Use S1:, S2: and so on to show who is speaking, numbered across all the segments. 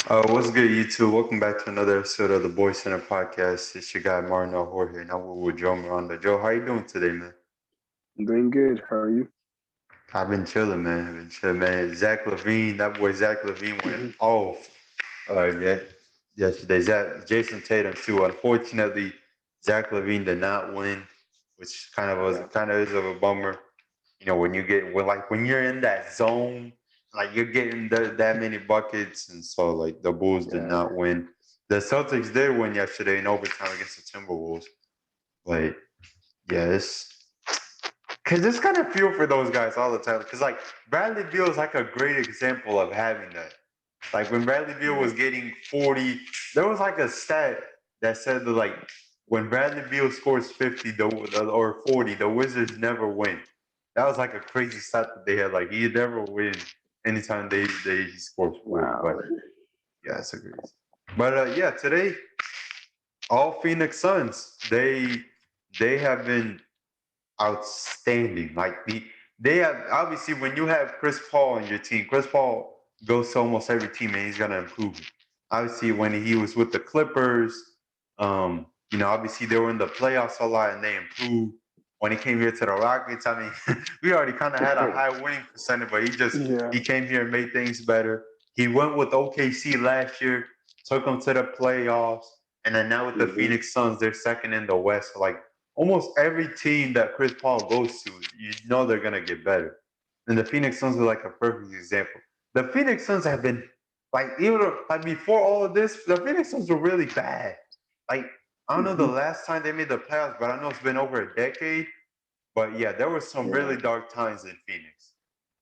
S1: What's good, YouTube? Welcome back to another episode of the Boy Center podcast. It's your guy Marno Jorge, and I'm with Joe Miranda. Joe, how you doing today, man?
S2: I'm doing good. How are you?
S1: I've been chilling, man. I've been chilling, man. Zach Levine, that boy Zach Levine went off. Yeah, yesterday. Jason Tatum too. Unfortunately, Zach Levine did not win, which
S2: Yeah,
S1: kind of is of a bummer. You know, when you're in that zone, like you're getting that many buckets, and so like the Bulls did
S2: yeah,
S1: not win. The Celtics did win yesterday in overtime against the Timberwolves, but yeah, it's because it's kind of feel for those guys all the time. Because like Bradley Beal is like a great example of having that. Like when Bradley Beal
S2: yeah,
S1: was getting 40, there was like a stat that said that like when Bradley Beal scores 50 or 40, the Wizards never win. That was like a crazy stat that they had. Like he never win anytime he scores 40. But
S2: wow.
S1: yeah, it's a crazy. But yeah, today all Phoenix Suns they have been outstanding. They have obviously when you have Chris Paul on your team, Chris Paul goes to almost every team and he's gonna improve it. Obviously, when he was with the Clippers, obviously they were in the playoffs a lot and they improved. When he came here to the Rockets, I mean, we already kind of had a high winning percentage, but
S2: Yeah,
S1: he came here and made things better. He went with OKC last year, took them to the playoffs, and then now with the
S2: hmm
S1: Phoenix Suns, they're second in the West. So like almost every team that Chris Paul goes to, you know they're gonna get better. And the Phoenix Suns are like a perfect example. The Phoenix Suns have been like even like before all of this, the Phoenix Suns were really bad. Like I don't know the
S2: hmm
S1: last time they made the playoffs, but I know it's been over a decade. But yeah, there were some
S2: yeah,
S1: really dark times in Phoenix.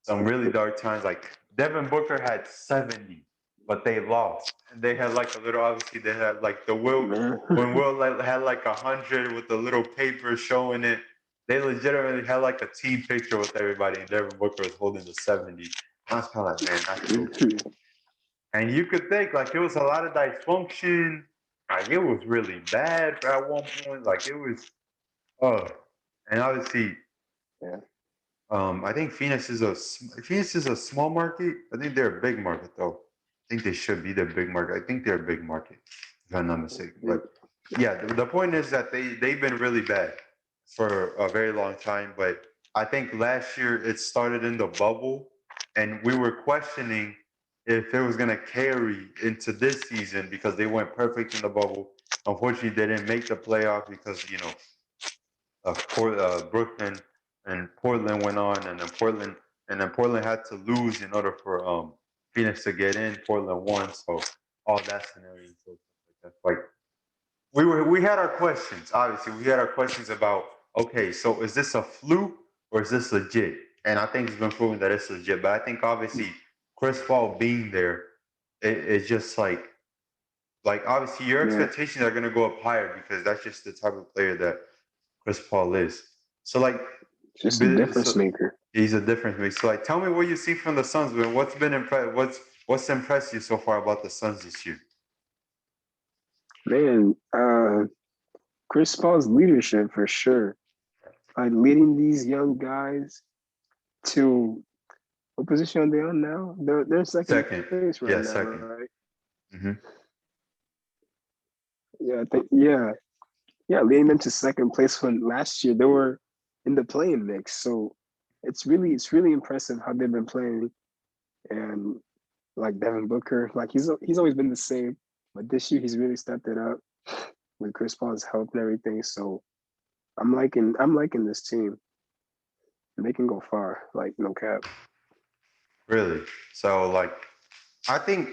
S1: Some really dark times. Like Devin Booker had 70, but they lost. And they had like a little. Obviously, they had like the Will
S2: man.
S1: when Will had like 100 with the little paper showing it. They legitimately had like a team picture with everybody, and Devin Booker was holding the 70. I was kind of like, man, that's so crazy. And you could think like it was a lot of dysfunction. Like it was really bad at one point. Like it was, uh, and obviously
S2: Yeah,
S1: I think Phoenix is a small market. I think they're a big market though. I think they should be the big market. I think they're a big market, if I'm not mistaken.
S2: they,
S1: But yeah, the point is that they've been really bad for a very long time. But I think last year it started in the bubble, and we were questioning if it was gonna carry into this season because they went perfect in the bubble. Unfortunately, they didn't make the playoff because Brooklyn and Portland went on, and then Portland had to lose in order for Phoenix to get in. Portland won, so all that scenario. So like we had our questions. Obviously, we had our questions about okay, so is this a fluke or is this legit? And I think it's been proven that it's legit. But I think obviously Chris Paul being there, it's just like obviously your
S2: yeah.
S1: expectations are gonna go up higher because that's just the type of player that Chris Paul is. So like,
S2: Just a difference
S1: so
S2: maker,
S1: he's a difference maker. So like, tell me what you see from the Suns, man. What's been impressed? What's impressed you so far about the Suns this year?
S2: man. Chris Paul's leadership for sure. Like leading these young guys to what position are they on now? They're second
S1: Second,
S2: place right
S1: yeah,
S2: now,
S1: second.
S2: right?
S1: Mm-hmm.
S2: Yeah, I think yeah, leading them to second place when last year they were in the playing mix. So it's really impressive how they've been playing. And like Devin Booker, like he's always been the same, but this year he's really stepped it up with Chris Paul's help and everything. So I'm liking this team. They can go far, like no cap.
S1: Really. So like, I think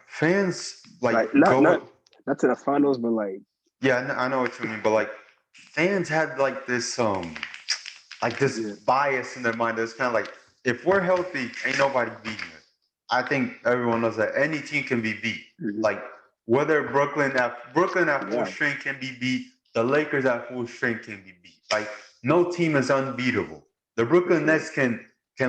S1: fans like
S2: Like not not
S1: go.
S2: not to the finals, but like
S1: Yeah, I know what you mean, but like fans had like this
S2: yeah,
S1: bias in their mind. It's kind of like if we're healthy, ain't nobody beating us. I think everyone knows that any team can be beat.
S2: mhm,
S1: Like whether Brooklyn at full
S2: yeah,
S1: strength can be beat, the Lakers at full strength can be beat. Like no team is unbeatable. The
S2: for
S1: Brooklyn
S2: sure.
S1: Nets can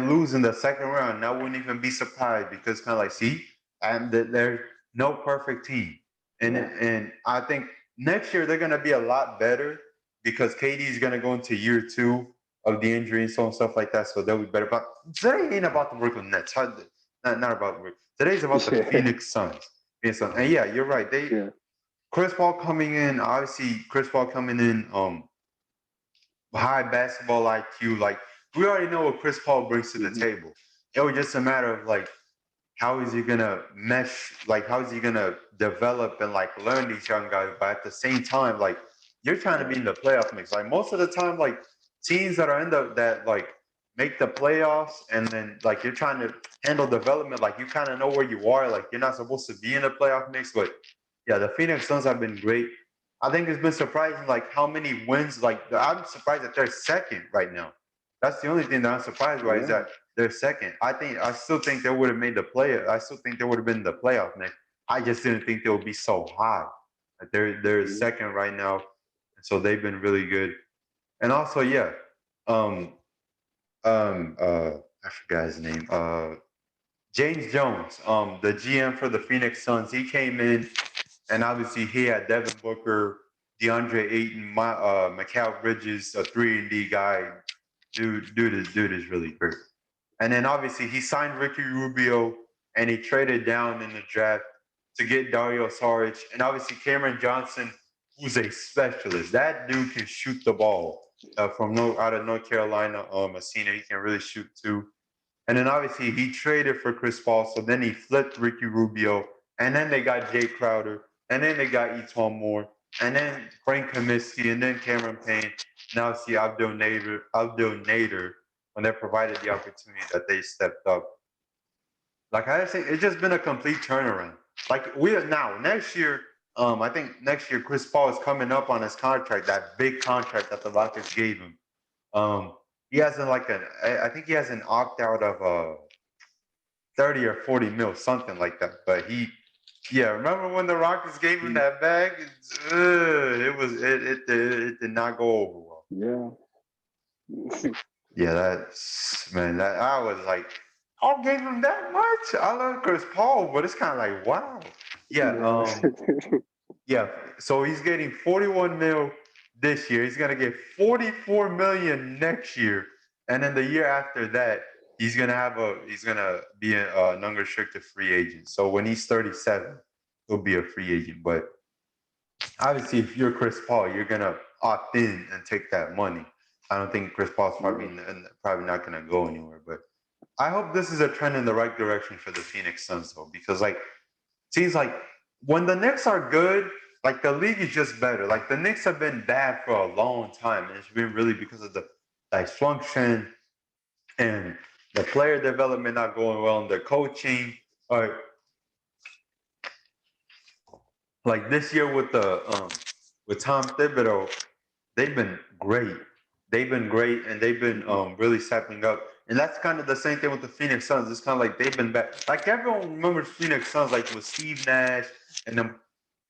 S1: lose in the second round. And I wouldn't even be surprised because kind of like see, and there's no perfect team.
S2: Yeah,
S1: And I think next year they're gonna be a lot better because KD is gonna go into year two of the injury and so and stuff like that. So they'll be better. But today ain't about the Brooklyn Nets. not about today's about the Phoenix Suns. And yeah, you're right. Chris Paul coming in, obviously Chris Paul coming in, high basketball IQ. Like we already know what Chris Paul brings to the table. It was just a matter of like how is he gonna mesh, like how is he gonna develop and like learn these young guys, but at the same time, like you're trying to be in the playoff mix. Like most of the time, like teams that are in that like make the playoffs and then like you're trying to handle development, like you kind of know where you are, like you're not supposed to be in the playoff mix. But yeah, the Phoenix Suns have been great. I think it's been surprising, like how many wins. Like I'm surprised that they're second right now. That's the only thing that I'm surprised by is that they're second. I still think they would have made the play. I still think they would have been in the playoff next. I just didn't think they would be so high. Like they're second right now, and so they've been really good. And also, yeah, um, I forgot his name. James Jones, the GM for the Phoenix Suns. He came in, and obviously he had Devin Booker, DeAndre Ayton, Mikhail Bridges, a 3-and-D guy. Dude is really great. And then obviously he signed Ricky Rubio and he traded down in the draft to get Dario Saric. And obviously Cameron Johnson, who's a specialist. That dude can shoot the ball out of North Carolina. Messina, he can really shoot too. And then obviously he traded for Chris Paul. So then he flipped Ricky Rubio. And then they got Jay Crowder. And then they got Eton Moore. And then Frank Kaminsky. And then Cameron Payne. Now see Abdul Nader when they're provided the opportunity that they stepped up. Like I think it's just been a complete turnaround. Like we are now next year. I think next year Chris Paul is coming up on his contract, that big contract that the Rockets gave him. He has I think he has an opt out of 30 or 40 mil, something like that. But remember when the Rockets gave him that bag? It did not go over well. Yeah, I was like, I gave him that much. I love Chris Paul, but it's kind of like, wow. So he's getting 41 mil this year. He's gonna get 44 million next year, and then the year after that, he's gonna be an unrestricted free agent. So when he's 37, he'll be a free agent. But obviously, if you're Chris Paul, you're gonna opt in and take that money. I don't think Chris Paul's probably not gonna go anywhere. But I hope this is a trend in the right direction for the Phoenix Suns, though, because like seems like when the Knicks are good, like the league is just better. Like the Knicks have been bad for a long time, and it's been really because of the dysfunction and the player development not going well, and the coaching. Like this year with Tom Thibodeau, they've been great. They've been great, and they've been really stepping up. And that's kind of the same thing with the Phoenix Suns. It's kind of like they've been back. Like everyone remembers Phoenix Suns, like with Steve Nash and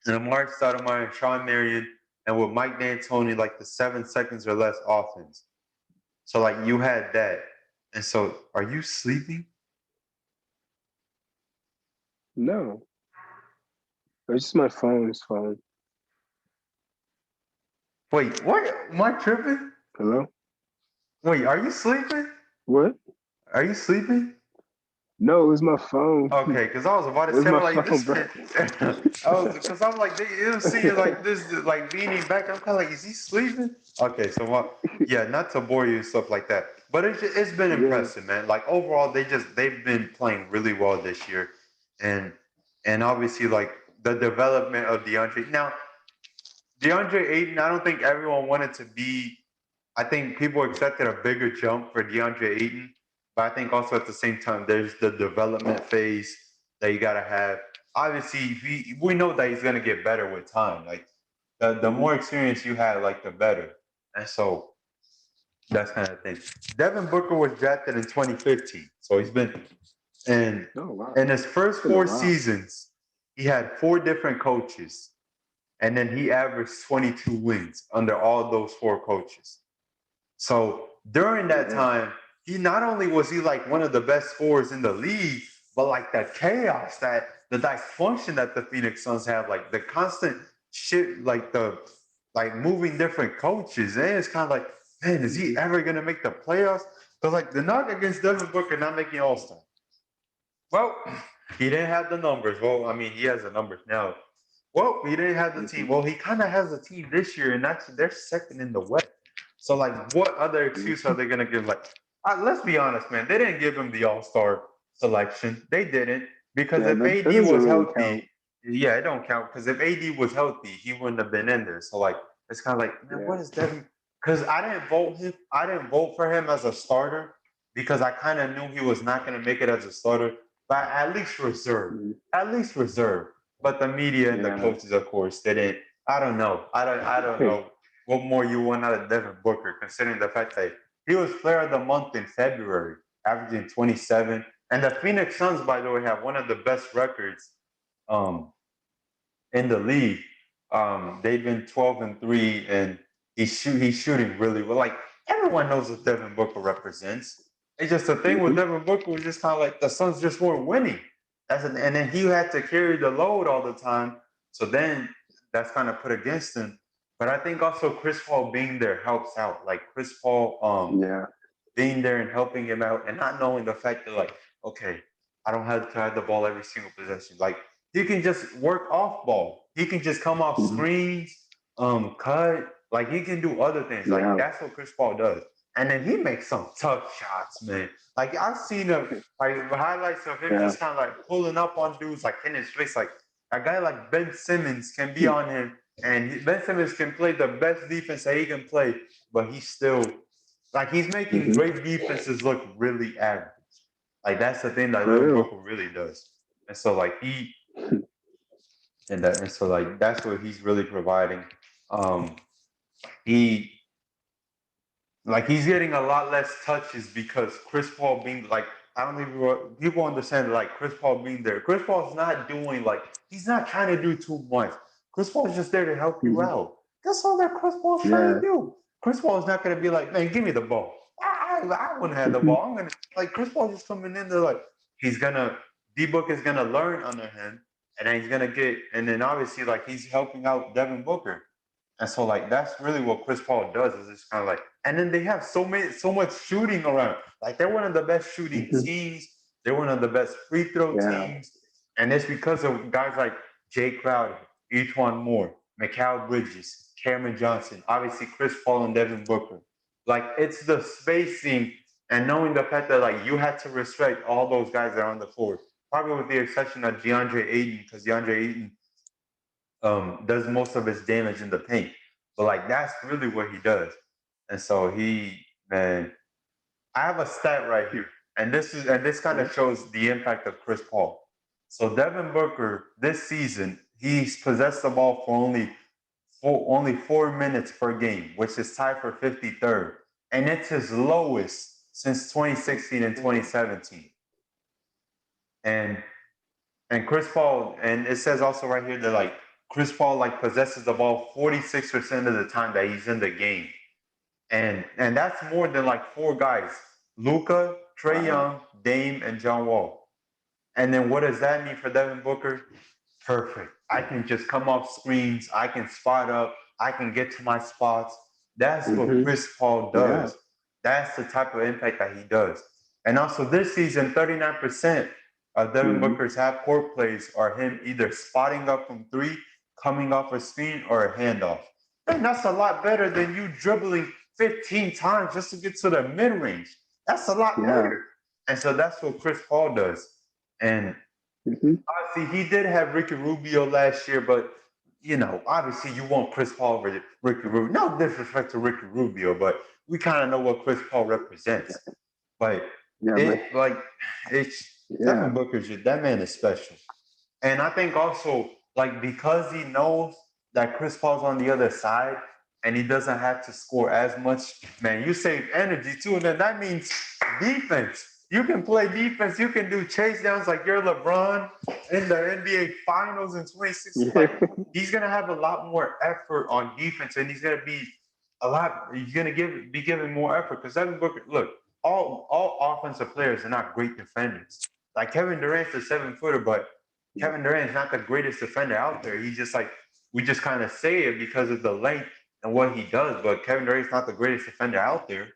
S1: Mark Stoudemire and Sean Marion, and with Mike D'Antoni, like the 7 seconds or less offense. So like you had that. And so, are you sleeping?
S2: No, it's just my phone's phone.
S1: Wait, what? Am I tripping?
S2: Hello?
S1: Wait, are you sleeping?
S2: What?
S1: Are you sleeping?
S2: No, it was my phone.
S1: Okay, because I was about to say like phone, this. Because I'm like, it'll see you like this, like leaning back. I'm kind of like, is he sleeping? Okay, so not to bore you and stuff like that, but it's been impressive, man. Like overall, they've been playing really well this year, and obviously like the development of DeAndre Ayton. I don't think everyone wanted to be. I think people expected a bigger jump for DeAndre Ayton. But I think also at the same time, there's the development phase that you got to have. Obviously, we know that he's going to get better with time. Like the more experience you have, like the better. And so that's kind of thing. Devin Booker was drafted in 2015. So he's been in his first 4 seasons, he had 4 different coaches. And then he averaged 22 wins under all those 4 coaches. So during that time, he not only was he like one of the best scorers in the league, but like the chaos, the dysfunction that the Phoenix Suns have, like the constant shit, like moving different coaches. And it's kind of like, man, is he ever gonna make the playoffs? But like the knock against Devin Booker not making All-Star. Well, he didn't have the numbers. Well, I mean, he has the numbers now. Well, he didn't have the team.
S2: Mhm.
S1: Well, he kind of has a team this year, and actually they're second in the West. So, like, what other excuse are they gonna give? Like, let's be honest, man. They didn't give him the All Star selection. They didn't because
S2: Yeah,
S1: if
S2: that
S1: AD
S2: doesn't
S1: was
S2: really count.
S1: healthy, yeah, it don't count. Because if AD was healthy, he wouldn't have been in there. So, like, it's kind of like, man,
S2: Yeah.
S1: what is Devin? Because I didn't vote him. I didn't vote for him as a starter because I kind of knew he was not gonna make it as a starter. But at least reserve.
S2: Mhm.
S1: At least reserve. But the media and the
S2: Yeah.
S1: coaches, of course, they didn't. I don't know. I don't know what more you want out of Devin Booker, considering the fact that he was player of the month in February, averaging 27. And the Phoenix Suns, by the way, have one of the best records um, in the league. They've been 12-3, and he's shooting really well. Like everyone knows what Devin Booker represents. It's just the thing with
S2: Mhm.
S1: Devin Booker was just kind of like the Suns just weren't winning. And then he had to carry the load all the time. So then that's kind of put against him. But I think also Chris Paul being there helps out. Like Chris Paul
S2: Yeah.
S1: being there and helping him out and not knowing the fact that like, okay, I don't have to have the ball every single possession. Like he can just work off ball. He can just come off
S2: Mhm.
S1: screens, cut. Like he can do other things. Like
S2: Yeah.
S1: that's what Chris Paul does. And then he makes some tough shots, man. Like I've seen him, like highlights of him
S2: Yeah.
S1: just kind of like pulling up on dudes, like in his face. Like a guy like Ben Simmons can be on him, and Ben Simmons can play the best defense that he can play, but he's still like he's making
S2: Mhm.
S1: great defenses look really average. Like that's the thing that
S2: For
S1: Devin
S2: real.
S1: Booker really does. And so like and so like that's what he's really providing. Um he he's getting a lot less touches because Chris Paul being like I don't think people understand like Chris Paul being there. Chris Paul's not doing like he's not trying to do too much. Chris Paul's just there to help you
S2: Mhm.
S1: out. That's all that Chris Paul's trying to
S2: Yeah.
S1: do. Chris Paul is not going to be like, man, give me the ball. I wouldn't have the
S2: Mhm.
S1: ball. I'm gonna like Chris Paul just coming in there like he's gonna D Book is gonna learn under him, and then he's gonna get and then obviously like he's helping out Devin Booker. And so like that's really what Chris Paul does is it's kind of like and then they have so much shooting around. Like they're one of the best shooting
S2: Mhm.
S1: teams. They're one of the best free throw
S2: Yeah.
S1: teams. And it's because of guys like Jay Crowder, Etwan Moore, Mikhail Bridges, Cameron Johnson, obviously Chris Paul and Devin Booker. Like it's the spacing and knowing the fact that like you had to respect all those guys that are on the floor. Probably with the exception of Deandre Ayton, because Deandre Ayton does most of his damage in the paint. But like that's really what he does. And so man, I have a stat right here, and this kind
S2: Yeah.
S1: of shows the impact of Chris Paul. So Devin Booker this season, he's possessed the ball for only 4 minutes per game, which is tied for 53rd, and it's his lowest since 2016 and
S2: Damn.
S1: 2017. And and Chris Paul, and it says also right here that like Chris Paul like possesses the ball 46% of the time that he's in the game. And that's more than like four guys. Luca, Trey
S2: Wow.
S1: Young, Dame, and John Wall. And then what does that mean for Devin Booker? Perfect. I can just come off screens. I can spot up. I can get to my spots. That's what
S2: Mhm.
S1: Chris Paul
S2: Yeah.
S1: does. That's the type of impact that he does. And also this season, 39% of Devin
S2: Mhm.
S1: Booker's half court plays are him either spotting up from three, coming off a screen, or a handoff. And that's a lot better than you dribbling 15 times just to get to the mid range. That's a lot
S2: Yeah.
S1: better. And so that's what Chris Paul does. And
S2: Mhm.
S1: obviously, he did have Ricky Rubio last year, but obviously you want Chris Paul over Ricky Rubio. No disrespect to Ricky Rubio, but we kind of know what Chris Paul represents. But
S2: Yeah. But
S1: it like it's
S2: yeah.
S1: Devin Booker's that man is special. And I think also like because he knows that Chris Paul's on the other side and he doesn't have to score as much, man, you save energy too. And then that means defense. You can play defense. You can do chase downs like you're LeBron in the NBA Finals in 2016.
S2: Yeah.
S1: Like he's gonna have a lot more effort on defense, and he's gonna be a lot. He's gonna be given more effort because Devin Booker. Look, all offensive players are not great defenders. Like Kevin Durant's a 7-footer, but Kevin Durant is not the greatest defender out there. He's just like we just kind of say it because of the length and what he does, but Kevin Durant's not the greatest defender out there.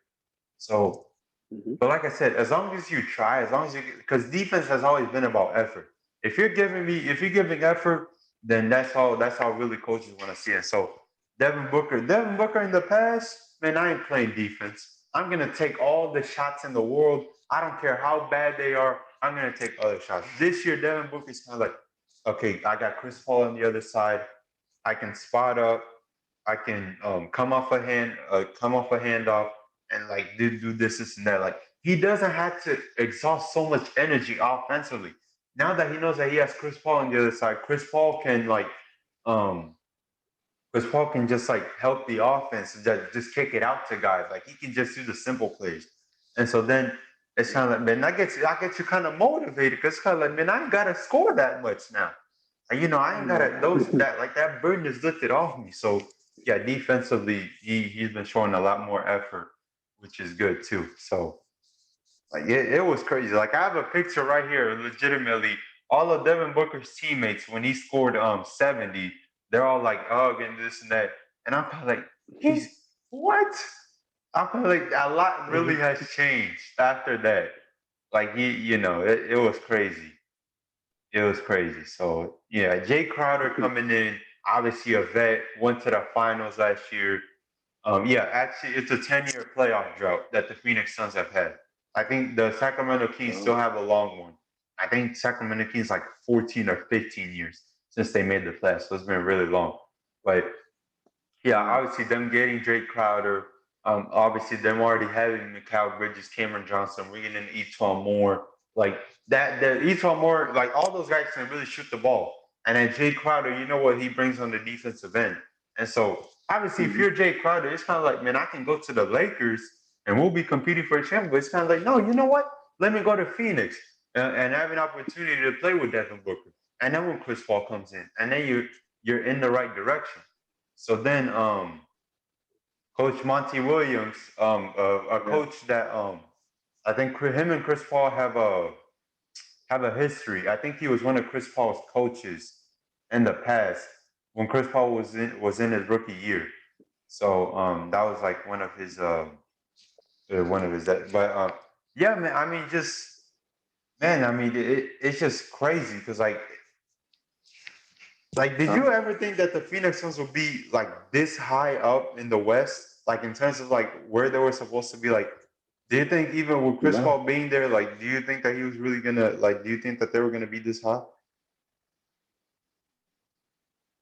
S1: So But like I said, as long as you try, as long as you, because defense has always been about effort. If you're giving effort, then that's how really coaches want to see it. So Devin Booker in the past, man, I ain't playing defense. I'm gonna take all the shots in the world. I don't care how bad they are. I'm gonna take other shots. This year, Devin Booker's kind of like, okay, I got Chris Paul on the other side. I can spot up. I can come off a handoff, and like do this and that. Like he doesn't have to exhaust so much energy offensively. Now that he knows that he has Chris Paul on the other side, um, Chris Paul can just like help the offense and just kick it out to guys. Like he can just do the simple plays, and so then it's kind of like, man, I get you kind of motivated because it's kind of like, man, I ain't gotta score that much now. And I ain't got that burden is lifted off me. So yeah, defensively, he's been showing a lot more effort, which is good too. So like it was crazy. Like I have a picture right here, legitimately, all of Devin Booker's teammates when he scored 70, they're all like hugging this and that. And I'm kind of like, he's what? I'm kind of like a lot really has changed after that. Like it was crazy. It was crazy. So yeah, Jay Crowder coming in, obviously a vet, went to the finals last year. Yeah, actually, it's a 10-year playoff drought that the Phoenix Suns have had. I think the Sacramento Kings still have a long one. I think Sacramento Kings like 14 or 15 years since they made the playoffs. So it's been really long. But yeah, obviously them getting Jake Crowder, obviously them already having Mikhail Bridges, Cameron Johnson, bringing in Eton Moore, like that. The Eton Moore, like all those guys can really shoot the ball. And then Jake Crowder, you know what he brings on the defensive end. And so obviously, if you're Jake Crowder, it's kind of like, man, I can go to the Lakers and we'll be competing for a championship. But it's kind of like, no, you know what? Let me go to Phoenix and have an opportunity to play with Devin Booker. And then when Chris Paul comes in, and then you're in the right direction. So then, Coach Monty Williams, a coach that I think him and Chris Paul have a history. I think he was one of Chris Paul's coaches in the past when Chris Paul was in his rookie year. So that was like one of his that. But yeah, man. I mean, just man. I mean, it's just crazy because like, did you ever think that the Phoenix Suns would be like this high up in the West? Like in terms of like where they were supposed to be? Like, do you think even with Chris Paul being there, like, do you think that he was really gonna like? Do you think that they were gonna be this high?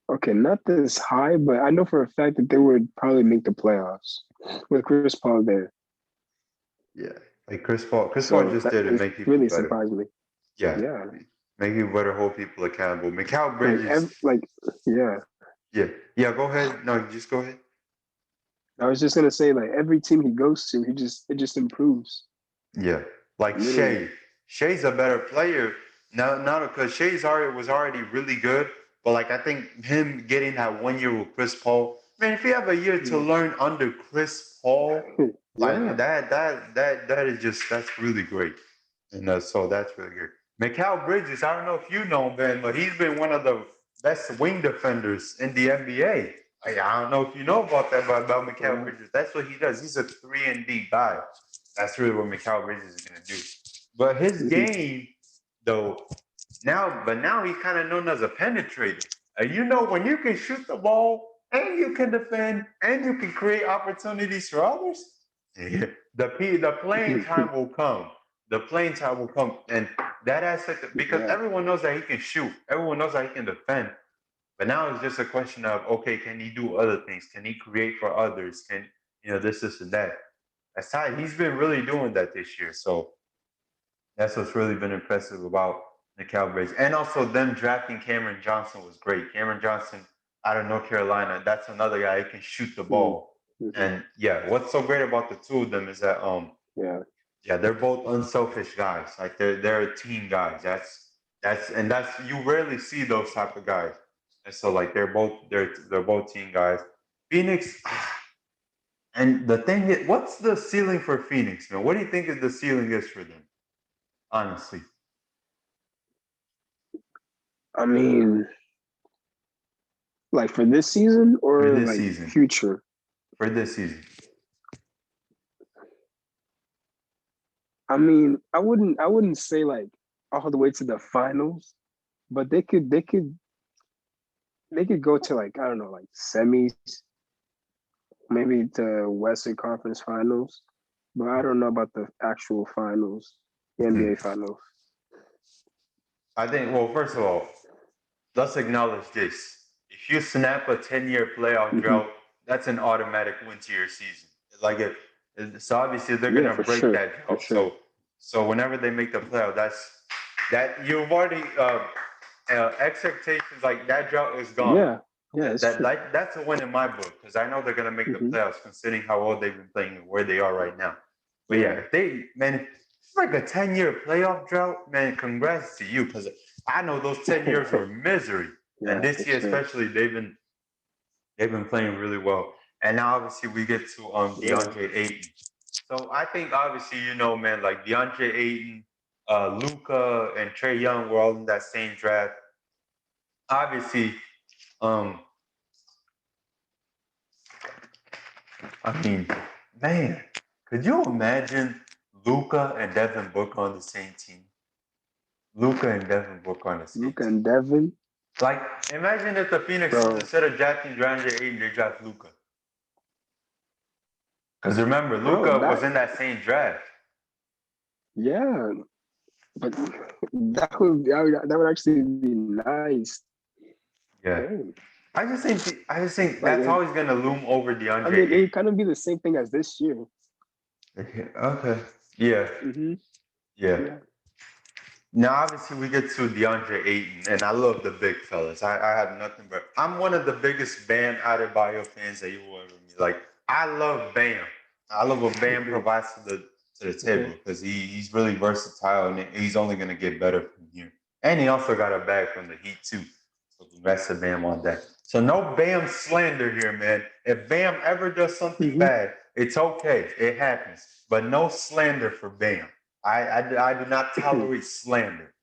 S2: Okay, not this high, but I know for a fact that they would probably make the playoffs with Chris Paul there.
S1: Yeah, like Chris Paul
S2: So
S1: just
S2: that
S1: there to
S2: is
S1: make people
S2: really
S1: better.
S2: surprised me.
S1: Yeah,
S2: Yeah,
S1: make people better, hold people accountable. Mikhail
S2: like
S1: Bridges.
S2: yeah.
S1: Yeah, yeah. Go ahead. No, just go ahead.
S2: I was just gonna say, like every team he goes to, it just improves.
S1: Yeah, like
S2: Literally.
S1: Shea. Shea's a better player now. Now because Shea's already was already really good, but like I think him getting that 1 year with Chris Paul, man. If you have a year to learn under Chris Paul, like
S2: Yeah.
S1: that is just that's really great, and so that's really good. Mikal Bridges, I don't know if you know him, Ben, but he's been one of the best wing defenders in the NBA. I don't know if you know about that, but about Mikal Bridges, that's what he does. He's a 3-and-D guy. That's really what Mikal Bridges is going to do. But his game, though, now he's kind of known as a penetrator. When you can shoot the ball and you can defend and you can create opportunities for others, yeah, the playing time will come. The playing time will come, and that aspect because
S2: Yeah.
S1: everyone knows that he can shoot. Everyone knows that he can defend. But now it's just a question of okay, can he do other things? Can he create for others? Can this and that? That's how he's been really doing that this year. So that's what's really been impressive about the Cowboys. And also them drafting Cameron Johnson was great. Cameron Johnson out of North Carolina, that's another guy who can shoot the ball. And yeah, what's so great about the two of them is that yeah, they're both unselfish guys. Like they're team guys. That's you rarely see those type of guys. And so like they're both team guys. Phoenix, and the thing is, what's the ceiling for Phoenix, man? What do you think is the ceiling is for them? Honestly,
S2: I mean, like for this season
S1: for
S2: or
S1: this
S2: like
S1: season,
S2: future.
S1: for this season.
S2: I mean, I wouldn't say like all the way to the finals, but they could go to like I don't know, like semis, maybe to Western Conference Finals. But I don't know about the actual finals, the
S1: Hmm.
S2: NBA finals.
S1: I think. Well, first of all, let's acknowledge this. If you snap a 10-year playoff
S2: Hmm.
S1: drought, that's an automatic win to your season. Like so obviously they're
S2: Yeah,
S1: gonna
S2: for
S1: break
S2: sure,
S1: that
S2: for
S1: drought.
S2: sure.
S1: So whenever they make the playoff, that you've already expectations like that drought is gone.
S2: Yeah, yeah,
S1: That,
S2: it's
S1: that,
S2: true.
S1: that that's a win in my book because I know they're gonna make the
S2: Hmm.
S1: playoffs considering how well they've been playing and where they are right now. But yeah,
S2: Yeah,
S1: if they man, if it's like a 10-year playoff drought, man. Congrats to you because I know those 10 years were misery, and
S2: yeah,
S1: this
S2: for
S1: year
S2: sure.
S1: especially they've been playing really well. And now obviously we get to
S2: Yeah.
S1: Deandre Ayton. So I think obviously man like Deandre Ayton, Luca, and Trey Young were all in that same draft. Obviously, um, I mean, man, could you imagine Luca and Devin Booker on the same team? Luca and Devin Booker on the same
S2: Luka
S1: team.
S2: and Devin,
S1: Like, imagine if the Phoenix Suns
S2: bro,
S1: instead of drafting DeAndre Ayton, they draft Luca. Because remember,
S2: bro,
S1: Luca was in that same draft.
S2: yeah, but that would actually be nice.
S1: Yeah.
S2: Damn.
S1: I just think
S2: Like,
S1: that's always gonna loom over
S2: I
S1: DeAndre
S2: mean, it
S1: Ayton.
S2: would kind of be the same thing as this year.
S1: Okay. Yeah.
S2: Hmm.
S1: Yeah.
S2: Yeah.
S1: Now, obviously, we get to DeAndre Ayton, and I love the big fellas. I have nothing but. I'm one of the biggest Bam Adebayo fans that you will ever meet. Like, I love Bam. I love what Bam
S2: Hmm.
S1: provides to the
S2: Yeah.
S1: table because he's really versatile and he's only gonna get better from here. And he also got a bag from the Heat too. So congrats to Bam on that. So no Bam slander here, man. If Bam ever does something
S2: Hmm.
S1: bad, it's okay. It happens. But no slander for Bam. I do not tolerate slander.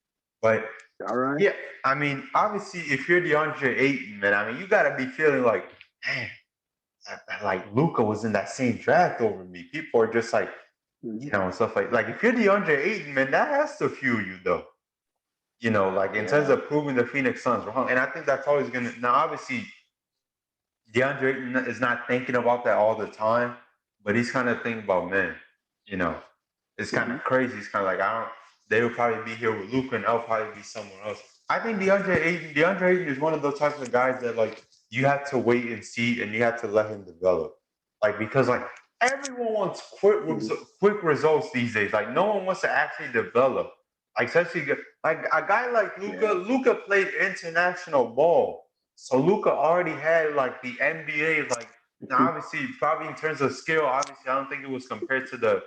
S1: But
S2: All right.
S1: yeah, I mean, obviously, if you're DeAndre Ayton, man, I mean, you got to be feeling like, man, like Luca was in that same draft over me. People are just like,
S2: Hmm.
S1: and stuff like if you're DeAndre Ayton, man, that has to fuel you though. Like in terms
S2: Yeah.
S1: of proving the Phoenix Suns wrong. And I think that's always gonna now obviously DeAndre Ayton is not thinking about that all the time, but he's kind of thinking about, man, you know, it's kind of
S2: Hmm.
S1: crazy. It's kind of like I don't. They will probably be here with Luca, and I'll probably be somewhere else. I think DeAndre Ayton is one of those types of guys that like you have to wait and see, and you have to let him develop. Like because like everyone wants
S2: Hmm.
S1: quick results these days. Like no one wants to actually develop. Like especially like a guy like Luca.
S2: Yeah.
S1: Luca played international ball, so Luca already had like the NBA. Like now,
S2: Hmm.
S1: obviously, probably in terms of skill, obviously, I don't think it was compared to the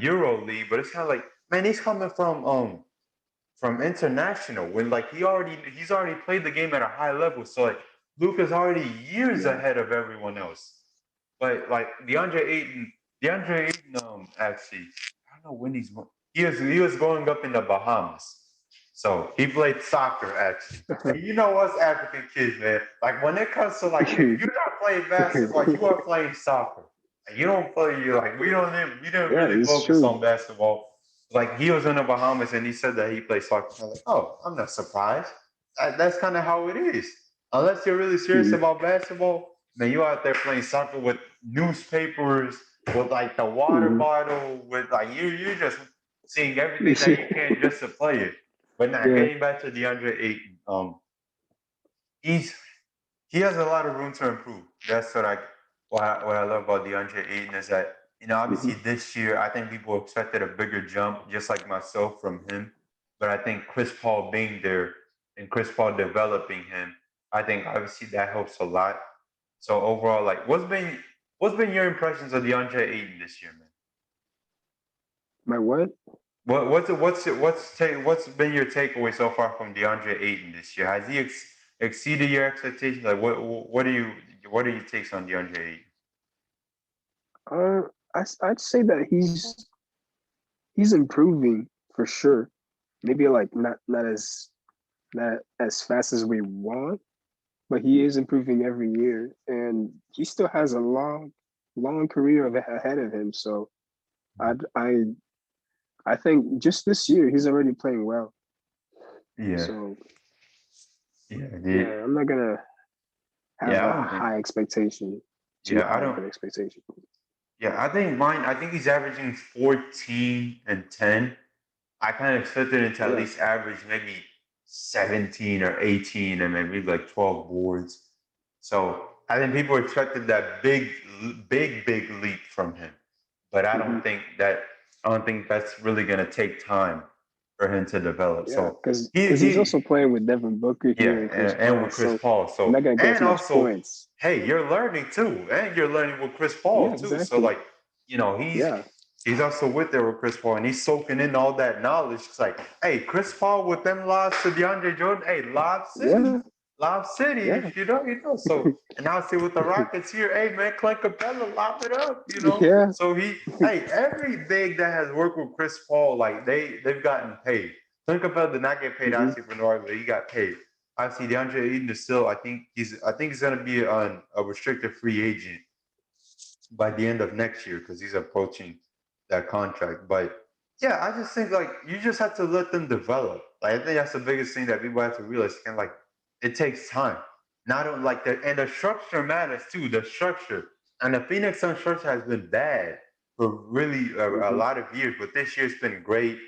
S1: Euro League, but it's kind of like, man, he's coming from international when like he's already played the game at a high level. So like Luca's already years
S2: Yeah.
S1: ahead of everyone else. But like DeAndre Ayton, actually, I don't know when he was growing up in the Bahamas. So he played soccer actually. And you know us African kids, man. Like when it comes to like if you're not playing basketball, you are playing soccer. And you don't play you like we didn't
S2: Yeah,
S1: really
S2: it's
S1: focus on
S2: true.
S1: basketball. Like he was in the Bahamas and he said that he plays soccer. I was like, oh, I'm not surprised. That's kind of how it is. Unless you're really serious
S2: Hmm.
S1: about basketball, man, you out there playing soccer with newspapers, with like the water
S2: Hmm.
S1: bottle, with like you're just seeing everything that you can just to play it. But now
S2: Yeah.
S1: getting back to DeAndre Ayton, he's he has a lot of room to improve. That's what I love about DeAndre Ayton is that
S2: Hmm.
S1: obviously this year I think people expected a bigger jump, just like myself from him. But I think Chris Paul being there and Chris Paul developing him, I think obviously that helps a lot. So overall, like what's been your impressions of DeAndre Ayton this year, man?
S2: My what?
S1: What's been your takeaway so far from DeAndre Ayton this year? Has he exceeded your expectations? Like what are your takes on DeAndre Ayton?
S2: Uh, I'd say that he's improving for sure. Maybe like not as fast as we want, but he is improving every year, and he still has a long career ahead of him. So I I think just this year he's already playing well.
S1: Yeah,
S2: So
S1: yeah,
S2: yeah, I'm not gonna have
S1: yeah. I
S2: a
S1: don't think.
S2: high expectation, too
S1: Yeah, I
S2: high of
S1: don't.
S2: an expectation.
S1: Yeah, I think mine. I think he's averaging 14 and 10. I kind of expected him to at
S2: Yeah.
S1: least average maybe 17 or 18 and maybe like 12 boards. So I think people expected that big leap from him. But
S2: Hmm.
S1: I don't think that's really gonna take time for him to develop.
S2: Yeah,
S1: So
S2: because he's
S1: he
S2: also playing with Devin Booker
S1: yeah,
S2: here and Chris
S1: and
S2: Paul,
S1: with Chris
S2: so
S1: Paul.
S2: they're
S1: So
S2: not gonna get as
S1: and
S2: much
S1: also,
S2: points.
S1: hey, you're learning too, and you're learning with Chris
S2: Yeah,
S1: Paul too. So
S2: exactly.
S1: like, you know,
S2: Yeah,
S1: he's also with there with Chris Paul, and he's soaking in all that knowledge. It's like, hey, Chris Paul with them lobs to DeAndre Jordan, hey,
S2: yeah,
S1: Lob City.
S2: yeah,
S1: If you know, you know. So and now see with the Rockets here, hey man, Clint Capella, lob it up, you know.
S2: yeah.
S1: So hey, every big that has worked with Chris Paul, like they've gotten paid. Clint Capella did not get paid
S2: Hmm.
S1: obviously for Norway, but he got paid. Obviously, DeAndre Ayton is still. I think he's gonna be on a restricted free agent by the end of next year because he's approaching that contract. But yeah, I just think like you just have to let them develop. Like I think that's the biggest thing that people have to realize. And like it takes time. Not like the and the structure matters too. The structure and the Phoenix Sun structure has been bad for really a
S2: Hmm.
S1: lot of years, but this year's been great.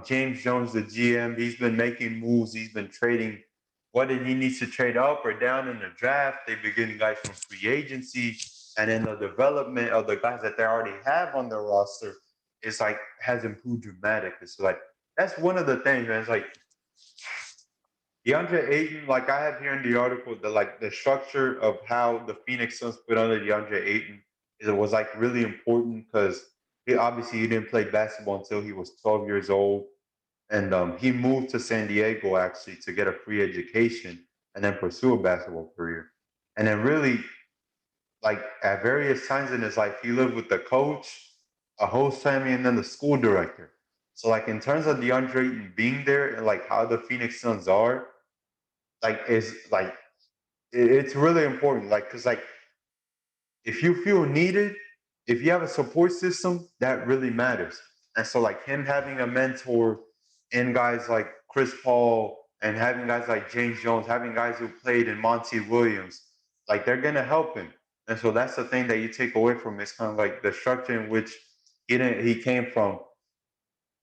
S1: James Jones, the GM, he's been making moves. He's been trading. What did he needs to trade up or down in the draft? They've been getting guys from free agency, and then the development of the guys that they already have on their roster is like has improved dramatically. So like that's one of the things, man. It's like DeAndre Ayton, like I have here in the article, the like the structure of how the Phoenix Suns put under DeAndre Ayton is it was like really important because he didn't play basketball until he was 12 years old, and he moved to San Diego actually to get a free education and then pursue a basketball career, and then really like at various times in his life, he lived with the coach, a host family, and then the school director. So like in terms of DeAndre Ayton being there and like how the Phoenix Suns are, like is like it's really important. Like because like if you feel needed, if you have a support system, that really matters. And so like him having a mentor and guys like Chris Paul and having guys like James Jones, having guys who played in Monty Williams, like they're gonna help him. And so that's the thing that you take away from it. It's kind of like the structure in which he came from,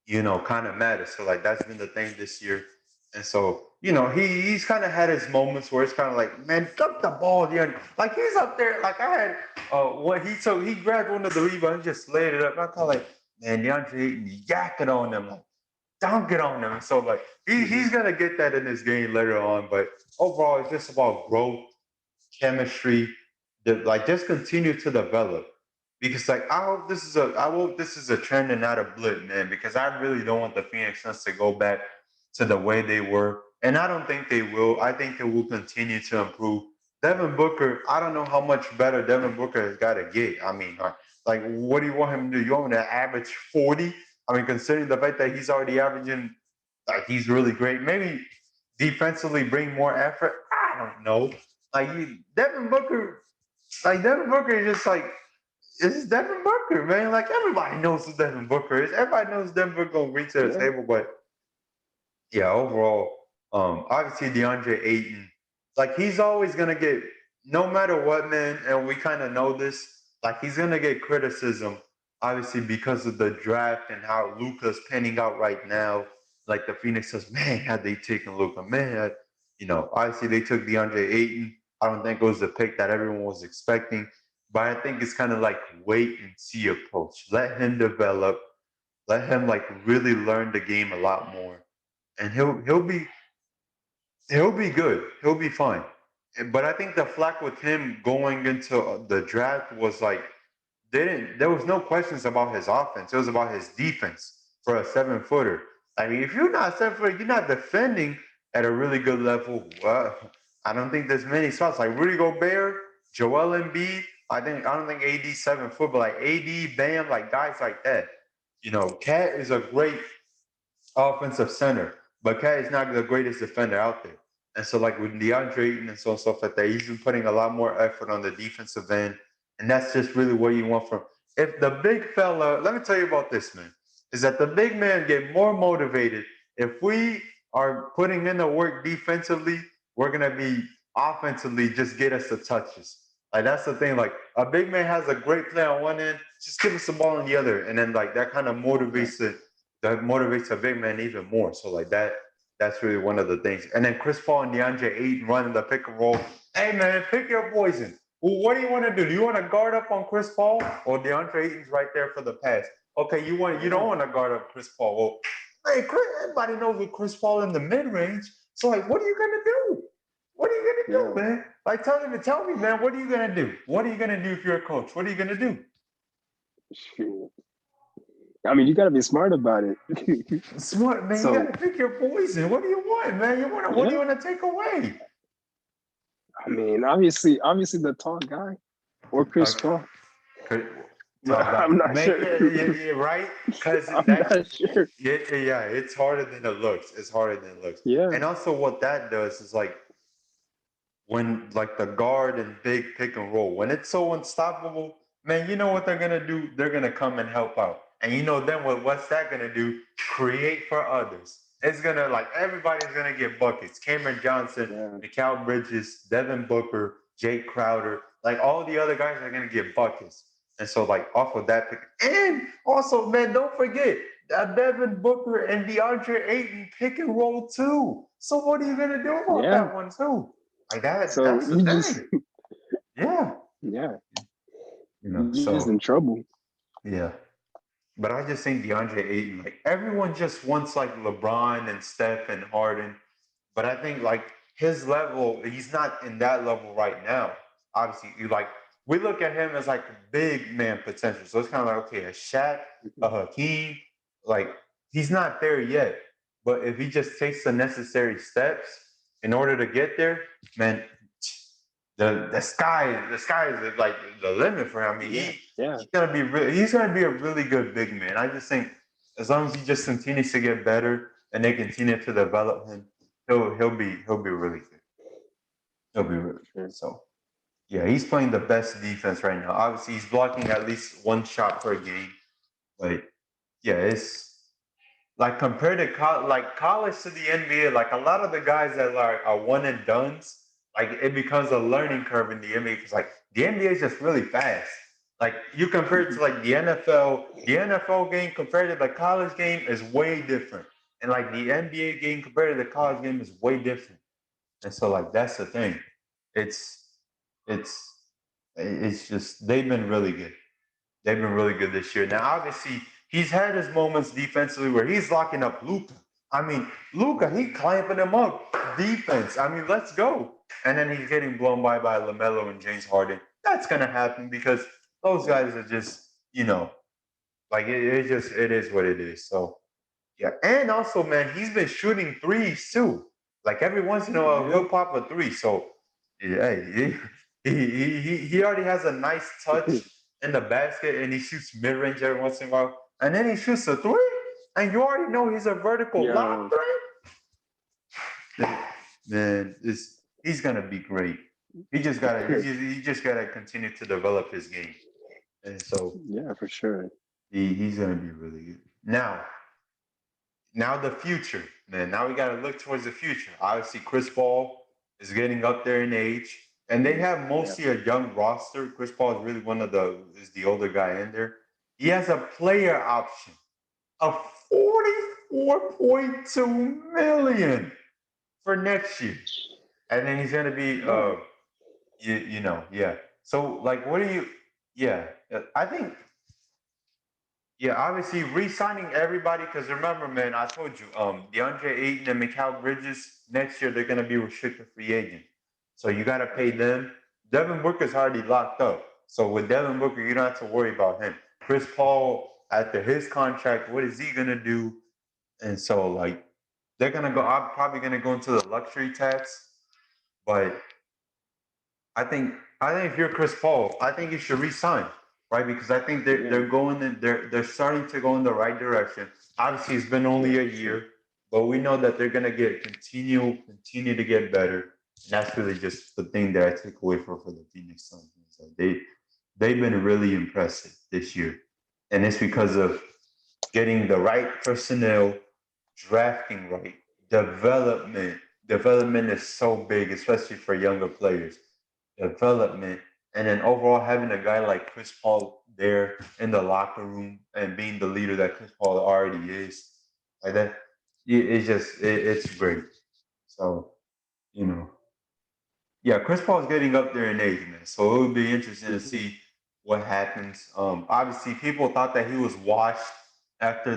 S1: you know, kind of matters. So like that's been the thing this year. And so, you know, he's kind of had his moments where it's kind of like, man, dump the ball, dude. Like he's up there. Like I had what he grabbed one of the rebounds and just laid it up. And I thought like, man, DeAndre Ayton yak it on them, like dunk it on them. So like
S2: Hmm.
S1: he's gonna get that in his game later on. But overall, it's just about growth, chemistry, like just continue to develop. Because like I hope this is a trend and not a blip, man. Because I really don't want the Phoenix Suns to go back to the way they were, and I don't think they will. I think they will continue to improve. Devin Booker, I don't know how much better Devin Booker has got to get. I mean, like, what do you want him to do? You want him to average 40? I mean, considering the fact that he's already averaging, like, he's really great. Maybe defensively bring more effort. I don't know. Devin Booker is just like it's Devin Booker, man. Like everybody knows who Devin Booker is. Everybody knows Devin Booker gonna reach to the
S2: Yeah.
S1: table, but yeah, overall, obviously DeAndre Ayton, like he's always gonna get no matter what, man, and we kind of know this, like he's gonna get criticism, obviously because of the draft and how Luka's panning out right now. Like the Phoenix says, man, had they taken Luka, man, you know, obviously they took DeAndre Ayton. I don't think it was the pick that everyone was expecting, but I think it's kind of like wait and see approach. Let him develop. Let him like really learn the game a lot more, and he'll be good. He'll be fine. But I think the flack with him going into the draft was like they didn't. There was no questions about his offense. It was about his defense for a 7 footer. I mean, if you're not 7 footer, you're not defending at a really good level. I don't think there's many spots like Rudy Gobert, Joel Embiid. I don't think AD 7 foot, but like AD, Bam, like guys like that. You know, Cat is a great offensive center, but Cat is not the greatest defender out there. And so, like with DeAndre Ayton and so and stuff like that, he's been putting a lot more effort on the defensive end, and that's just really what you want from. If the big fella, let me tell you about this, man. is that the big men get more motivated. If we are putting in the work defensively, we're gonna be offensively just get us the touches. Like that's the thing. Like a big man has a great play on one end, just give us the ball on the other, and then like that kind of motivates it. That motivates a big man even more. So like that, that's really one of the things. And then Chris Paul and DeAndre Ayton running the pick and roll. Hey man, pick your poison. Well, what do you want to do? Do you want to guard up on Chris Paul or DeAndre Ayton's right there for the pass? Okay, you don't want to guard up Chris Paul. Well, hey, everybody knows with Chris Paul in the mid range. So like, what are you gonna do? What are you gonna do, man? Like, tell me, man. What are you gonna do? What are you gonna do if you're a coach? What are you gonna do?
S2: Shoot. I mean, you got to be smart about it.
S1: Smart, man.
S2: So,
S1: you got to pick your poison. What do you want, man? What do you want to take away?
S2: I mean, obviously the tall guy or Chris Paul. No, I'm not sure.
S1: Yeah, right? Because
S2: I'm not sure.
S1: Yeah, it's harder than it looks. It's harder than it looks.
S2: Yeah.
S1: And also, what that does is like when like the guard and big pick and roll, when it's so unstoppable, man, you know what they're gonna do? They're gonna come and help out. And you know then what's that gonna do? Create for others. It's gonna like everybody's gonna get buckets. Cameron Johnson, Mikhail Bridges, Devin Booker, Jake Crowder, like all the other guys are gonna get buckets. And so like off of that pick, and also man, don't forget Devin Booker and DeAndre Ayton pick and roll too. So what are you gonna do about that one too? Like that,
S2: so
S1: that's the thing. Yeah.
S2: Yeah.
S1: You know,
S2: He's just in trouble.
S1: Yeah. But I just think DeAndre Ayton, like everyone just wants like LeBron and Steph and Harden. But I think like his level, he's not in that level right now. Obviously, we look at him as like big man potential. So it's kind of like, okay, a Shaq, a Hakeem, like he's not there yet. But if he just takes the necessary steps in order to get there, man, the sky is like the limit for him. I mean, he's gonna be a really good big man. I just think as long as he just continues to get better and they continue to develop him, he'll be really good. He'll be really good. So yeah, he's playing the best defense right now. Obviously, he's blocking at least one shot per game. But yeah, it's like compared to college to the NBA, like a lot of the guys that are one and dones, like it becomes a learning curve in the NBA because like the NBA is just really fast. Like you compare it to like the NFL game compared to the college game is way different. And like the NBA game compared to the college game is way different. And so like that's the thing. It's it's just they've been really good. They've been really good this year. Now, obviously, he's had his moments defensively where he's locking up Luka. I mean, Luka, he clamping him up. Defense. I mean, let's go. And then he's getting blown by LaMelo and James Harden. That's gonna happen because those guys are just, like it is what it is. So yeah. And also, man, he's been shooting threes too. Like every once in a while, he'll pop a three. So yeah, he already has a nice touch in the basket and he shoots mid range every once in a while. And then he shoots a three. And you already know he's a vertical lob threat. Man, he's gonna be great. He just gotta continue to develop his game. And so
S2: yeah, for sure.
S1: He's gonna be really good. Now the future, man. Now we got to look towards the future. Obviously, Chris Paul is getting up there in age, and they have mostly a young roster. Chris Paul is really is the older guy in there. He has a player option of $44.2 million for next year, and then he's gonna be, yeah. So like, what do you? Yeah, I think. Yeah, obviously re-signing everybody because remember, man, I told you, DeAndre Ayton and Mikhail Bridges next year they're gonna be restricted free agent, so you gotta pay them. Devin Booker's already locked up, so with Devin Booker, you don't have to worry about him. Chris Paul after his contract, what is he gonna do? And so like they're gonna go. I'm probably gonna go into the luxury tax, but I think if you're Chris Paul, I think you should resign, right? Because I think they're starting to go in the right direction. Obviously, it's been only a year, but we know that they're gonna continue to get better. And that's really just the thing that I take away for the Phoenix Suns. So they've been really impressive this year, and it's because of getting the right personnel, drafting right, development. Development is so big, especially for younger players. Development, and then overall having a guy like Chris Paul there in the locker room and being the leader that Chris Paul already is, like that, it's just it's great. So you know, yeah, Chris Paul's getting up there in age, man. So it would be interesting to
S2: Mhm.
S1: see what happens. Obviously, people thought that he was washed after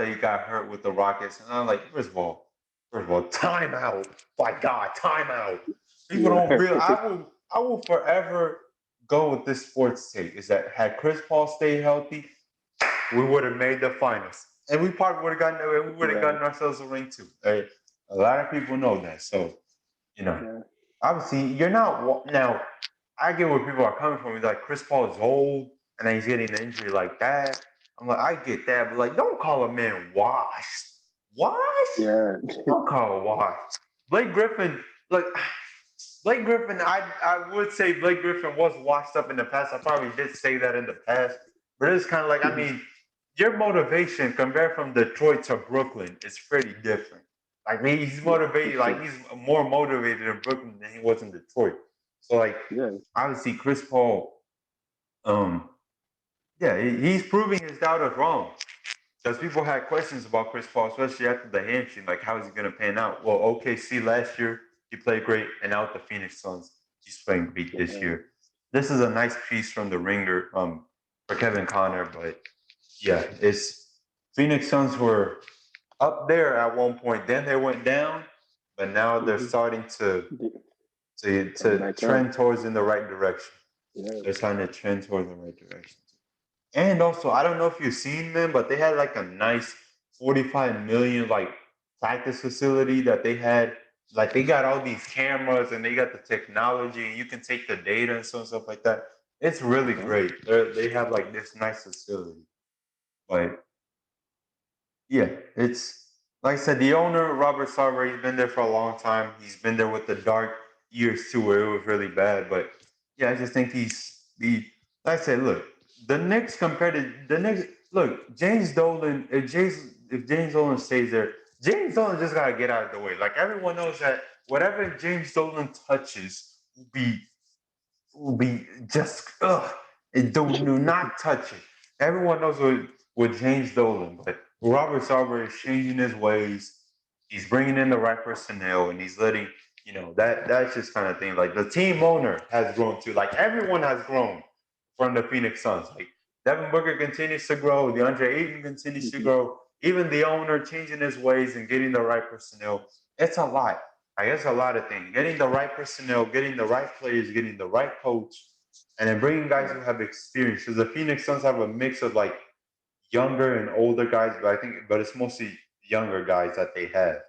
S1: he got hurt with the Rockets, and I'm like, first of all, timeout. My God, timeout. People don't
S2: Yeah.
S1: real. I will forever go with this sports take. Is that had Chris Paul stayed healthy, we would have made the finals, and we probably would have
S2: Yeah.
S1: gotten ourselves a ring too. Right? A lot of people know that. So you know,
S2: Yeah.
S1: obviously, you're not now. I get where people are coming from. It's like Chris Paul is old and then he's getting an injury like that. I'm like, I get that, but like, don't call a man washed. Washed?
S2: Yeah.
S1: Don't call it washed. Blake Griffin, look, Blake Griffin, I would say Blake Griffin was washed up in the past. I probably did say that in the past, but it's kind of like, I mean, your motivation compared from Detroit to Brooklyn is pretty different. Like he's
S2: Yeah, for
S1: motivated, like
S2: sure.
S1: he's more motivated in Brooklyn than he was in Detroit. So like
S2: Yeah.
S1: obviously Chris Paul, um, yeah, he's proving his doubters wrong. Because people had questions about Chris Paul, especially after the hamstring, like how is he gonna pan out? Well, OKC last year he played great, and out the Phoenix Suns, he's playing great this
S2: Yeah.
S1: year. This is a nice piece from the Ringer for Kevin Connor, but yeah, it's Phoenix Suns were up there at one point. Then they went down, but now they're
S2: Mhm.
S1: starting to to
S2: Come
S1: to
S2: back up.
S1: trend towards in the right direction.
S2: Yeah.
S1: They're starting to trend towards the right direction. And also, I don't know if you've seen them, but they had like a nice 45 million like practice facility that they had. Like they got all these cameras and they got the technology and you can take the data and so and stuff like that. It's really
S2: Okay.
S1: great. They have like this nice facility. But yeah, it's like I said, the owner, Robert Sarver, he's been there for a long time. He's been there with the dark years too, where it was really bad. But yeah, I just think like I said, look, the Knicks compared to the Knicks, look, James Dolan, if James Dolan stays there, James Dolan just gotta get out of the way. Like everyone knows that whatever James Dolan touches will be just it do not touch it. Everyone knows with James Dolan, but Robert Sarver is changing his ways. He's bringing in the right personnel, and he's letting that's just kind of thing. Like the team owner has grown too. Like everyone has grown from the Phoenix Suns. Like Devin Booker continues to grow, DeAndre Ayton continues to
S2: Mhm.
S1: grow. Even the owner changing his ways and getting the right personnel. It's a lot. I guess a lot of things. Getting the right personnel, getting the right players, getting the right coach, and then bringing guys
S2: Yeah.
S1: who have experience. Because the Phoenix Suns have a mix of like younger and older guys, but it's mostly younger guys that they have.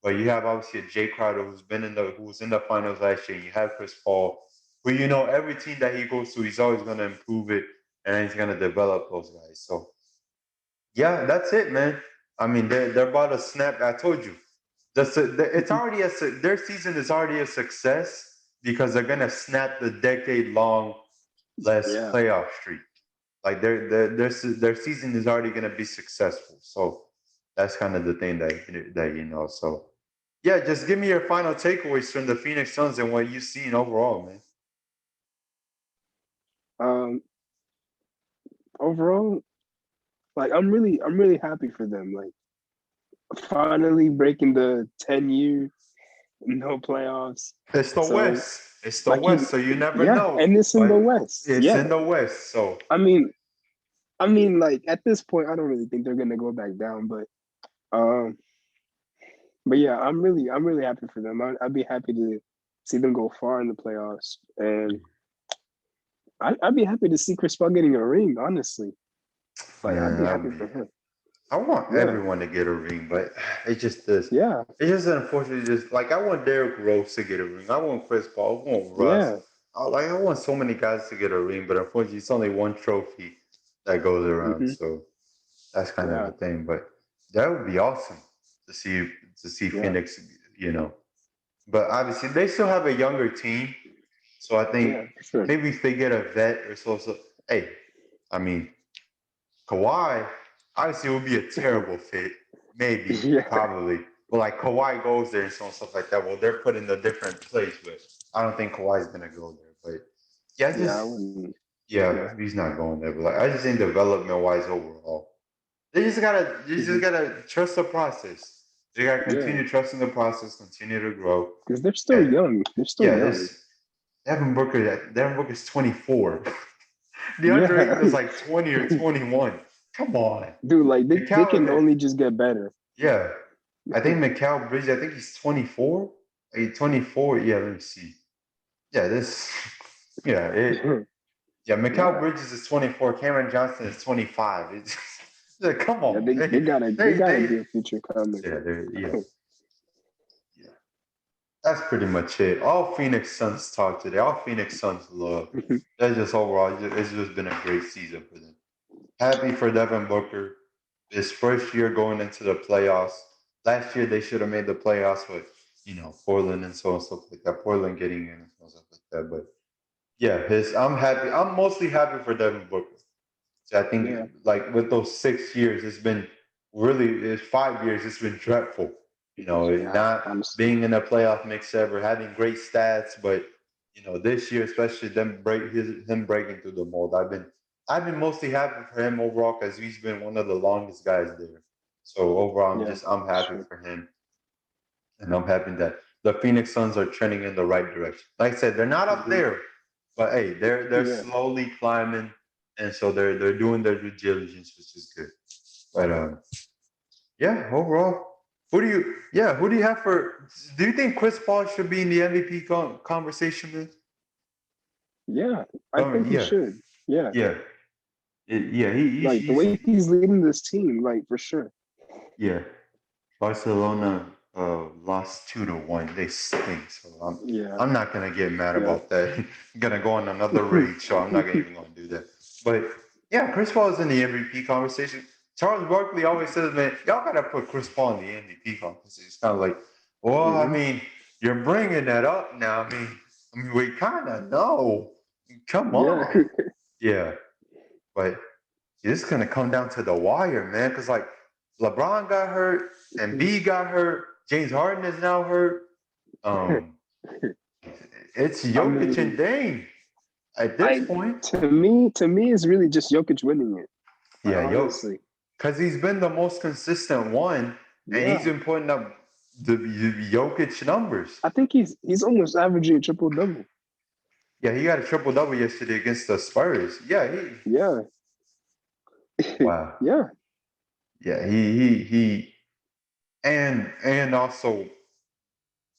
S1: But you have obviously a Jay Crowder who was in the finals last year. And you have Chris Paul, who every team that he goes to, he's always going to improve it and he's going to develop those guys. So yeah, that's it, man. I mean, they're about to snap. I told you, it's
S2: Mhm.
S1: already their season is already a success because they're gonna snap the decade-long less
S2: Yeah.
S1: playoff streak. Like their season is already gonna be successful. So that's kind of the thing that you know. So yeah, just give me your final takeaways from the Phoenix Suns and what you've seen overall, man.
S2: Um. Overall, like I'm really happy for them. Like finally breaking the 10-year no playoffs.
S1: It's the
S2: So
S1: West. It's the
S2: like
S1: West, so you never
S2: yeah,
S1: know.
S2: and it's in the
S1: But
S2: West.
S1: it's
S2: Yeah.
S1: in the West, so
S2: I mean, like at this point, I don't really think they're gonna go back down. Um, but yeah, I'm really happy for them. I'd be happy to see them go far in the playoffs, and I'd be happy to see Chris Paul getting a ring. Honestly, like I'd
S1: man,
S2: be happy for him.
S1: I want
S2: Yeah,
S1: everyone to get a ring, but it just does.
S2: yeah,
S1: It's just unfortunately just like I want Derrick Rose to get a ring. I want Chris Paul. I want Russ.
S2: yeah.
S1: I want so many guys to get a ring, but unfortunately, it's only one trophy that goes around.
S2: Hmm.
S1: So that's kind of
S2: Yeah,
S1: the thing. But that would be awesome to see
S2: yeah,
S1: Phoenix. But obviously they still have a younger team, so I think
S2: yeah, for sure.
S1: maybe if they get a vet or so. Hey, I mean Kawhi. Obviously, it would be a terrible fit. Maybe,
S2: Yeah,
S1: probably. Well, like Kawhi goes there and so on, stuff like that. Well, they're put in a different place, but I don't think Kawhi's gonna go there. But yeah,
S2: yeah, I wouldn't. Yeah,
S1: yeah, he's not going there. But like, I just think development wise overall, they just
S2: hmm
S1: gotta trust the process. They gotta
S2: yeah,
S1: continue trusting the process, continue to grow.
S2: because they're still
S1: And
S2: young. They're still
S1: yeah,
S2: young.
S1: this Devin Booker's 24. Deandre Ayton
S2: Yeah,
S1: is like 20 or 21. Come on.
S2: dude, like they
S1: Mikhail,
S2: can only just get better.
S1: yeah. I think Mikhail Bridges, I think he's 24. 24. Yeah, let me see. Yeah, yeah, Mikhail
S2: Yeah,
S1: Bridges is 24. Cameron Johnson is 25. It's like, come
S2: yeah,
S1: on.
S2: they gotta be a future coming.
S1: Yeah. That's pretty much it. All Phoenix Suns talk today. All Phoenix Suns love. That's just overall, it's just been a great season for them. Happy for Devin Booker. His first year going into the playoffs. Last year they should have made the playoffs with, Portland and so on and stuff like that. Portland getting in and so on and stuff like that. But yeah, I'm happy. I'm mostly happy for Devin Booker. So I think
S2: Yeah,
S1: like with those 6 years, it's 5 years, it's been dreadful.
S2: yeah,
S1: Not
S2: honestly,
S1: being in the playoff mix ever, having great stats, but this year especially him breaking through the mold. I've been mostly happy for him overall because he's been one of the longest guys there. So overall,
S2: yeah,
S1: I'm happy
S2: sure.
S1: for him, and I'm happy that the Phoenix Suns are trending in the right direction. Like I said, they're not up
S2: Hmm
S1: there, but hey, they're
S2: Yeah,
S1: slowly climbing, and so they're doing their due diligence, which is good. But yeah, overall, who do you have for? Do you think Chris Paul should be in the MVP conversation, man?
S2: yeah, I think he
S1: Yeah,
S2: should. Yeah,
S1: yeah, yeah.
S2: like the way he's leading this team, like for sure.
S1: Yeah. Barcelona lost 2-1. They stink, so
S2: Yeah,
S1: I'm not gonna get mad
S2: yeah.
S1: about that. I'm gonna go on another rage show. I'm not even gonna do that. But yeah, Chris Paul is in the MVP conversation. Charles Barkley always says, "Man, y'all gotta put Chris Paul in the MVP conversation." It's kind of like, well, I
S2: hmm
S1: mean, you're bringing that up now. I mean, we kind of know. Come
S2: Yeah,
S1: on, yeah. But this is gonna come down to the wire, man. Because like LeBron got hurt, and B got hurt. James Harden is now hurt. Um, it's
S2: I
S1: Jokic and
S2: mean,
S1: Dame at this
S2: I
S1: point.
S2: to me, it's really just Jokic winning it. Like
S1: Yeah,
S2: honestly,
S1: because he's been the most consistent one, and he's
S2: yeah.
S1: been putting up the Jokic numbers.
S2: I think he's almost averaging a triple double.
S1: Yeah, he got a triple double yesterday against the Spurs. Yeah,
S2: Yeah,
S1: wow.
S2: yeah.
S1: Yeah, he and also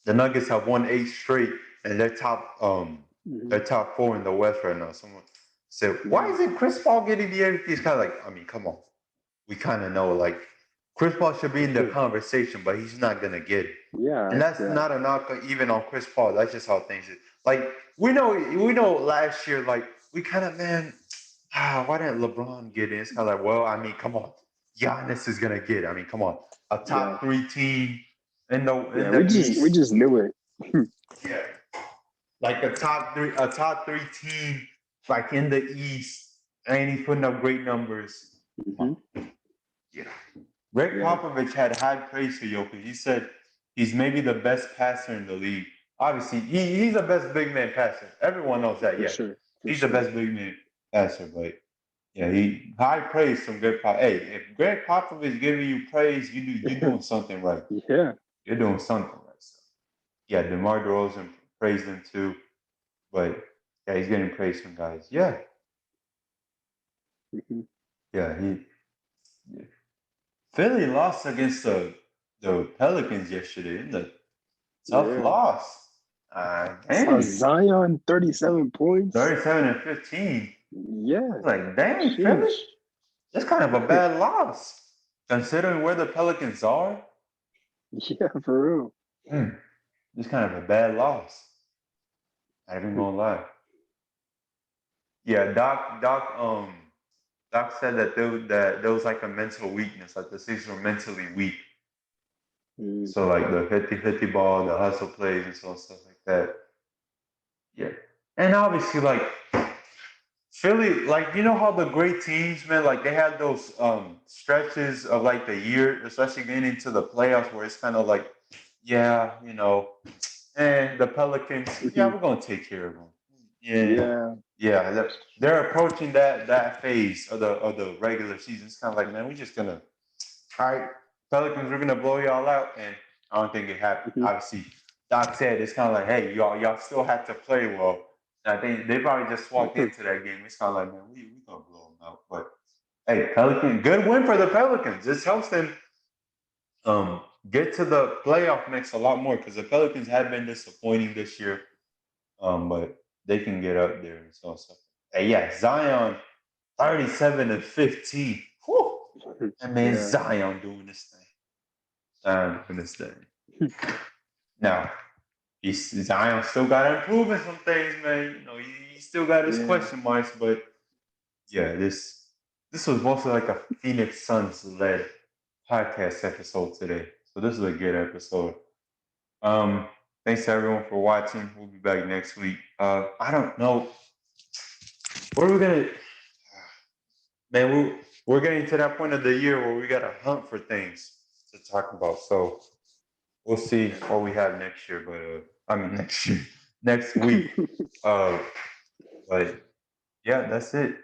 S1: the Nuggets have won 8 straight, and
S2: hmm
S1: they're top four in the West right now. Someone said, "Why
S2: Yeah,
S1: isn't Chris Paul getting the MVP?" It's kind of like, I mean, come on, we kind of know like Chris Paul should be in the conversation, but he's not gonna get it. And
S2: yeah,
S1: that's
S2: yeah,
S1: not a knock even on Chris Paul. That's just how things is. Like we know last year, like we kind of why didn't LeBron get in? It's kind of like, well, I mean, come on, Giannis is gonna get it. I mean, come on, a
S2: yeah,
S1: top three team in the
S2: yeah.
S1: in the
S2: We
S1: East.
S2: just knew it.
S1: Yeah, like a top three team, like in the East, and he's putting up great numbers.
S2: hmm
S1: Yeah. Greg
S2: Yeah,
S1: Popovich had high praise for Jokic. He said he's maybe the best passer in the league. Obviously, he's the best big man passer. Everyone knows that.
S2: for
S1: Yeah,
S2: sure, for
S1: he's the
S2: sure.
S1: best big man passer. But yeah, he high praise from Greg Pop. Hey, if Greg Popovich giving you praise, you're doing something right.
S2: Yeah,
S1: You're doing something right. So, yeah, DeMar DeRozan praised him too. But yeah, he's getting praise from guys. Yeah,
S2: hmm
S1: yeah. Yeah. Philly lost against the Pelicans yesterday. In the tough
S2: yeah.
S1: loss.
S2: Saw
S1: Dang.
S2: Zion 37 points.
S1: 37 and 15.
S2: Yeah,
S1: Like, dang, Philly.
S2: sheesh.
S1: That's kind of a bad loss. Considering where the Pelicans are.
S2: Yeah, for real.
S1: It's kind of a bad loss. I ain't even gonna lie. Yeah, Doc said that there was like a mental weakness, like the Sixers were mentally weak.
S2: Mm,
S1: So like the 50-50 ball, the hustle plays and so stuff like that. Yeah. And obviously like Philly, like you know how the great teams, man, like they had those stretches of like the year, especially getting into the playoffs, where it's kind of like, yeah, you know, and the Pelicans, yeah,
S2: Mhm.
S1: we're gonna take care of them. Yeah,
S2: Yeah.
S1: yeah, they're approaching that phase of the regular season. It's kind of like, man, we're just gonna, all right, Pelicans, we're gonna blow y'all out, and I don't think it happened.
S2: Mhm.
S1: Obviously, Doc said it's kind of like, hey, y'all still had to play well. I think they probably just walked into that game. It's kind of like, man, we gonna blow them out. But hey, Pelican, good win for the Pelicans. This helps them get to the playoff mix a lot more because the Pelicans have been disappointing this year. But they can get up there and so. Hey, yeah, Zion, 37 and 15. Whew. And man,
S2: Yeah.
S1: Zion doing this thing. Zion doing this thing. Now, Zion still got to improve in some things, man. You know, he still got his
S2: Yeah.
S1: question marks, but yeah, this was mostly like a Phoenix Suns led podcast episode today. So this is a good episode. Um, Thanks to everyone for watching. We'll be back next week. I don't know. What are we gonna man, we're getting to that point of the year where we gotta hunt for things to talk about. So we'll see what we have next year, but I mean next year, next week. Uh but yeah, that's it.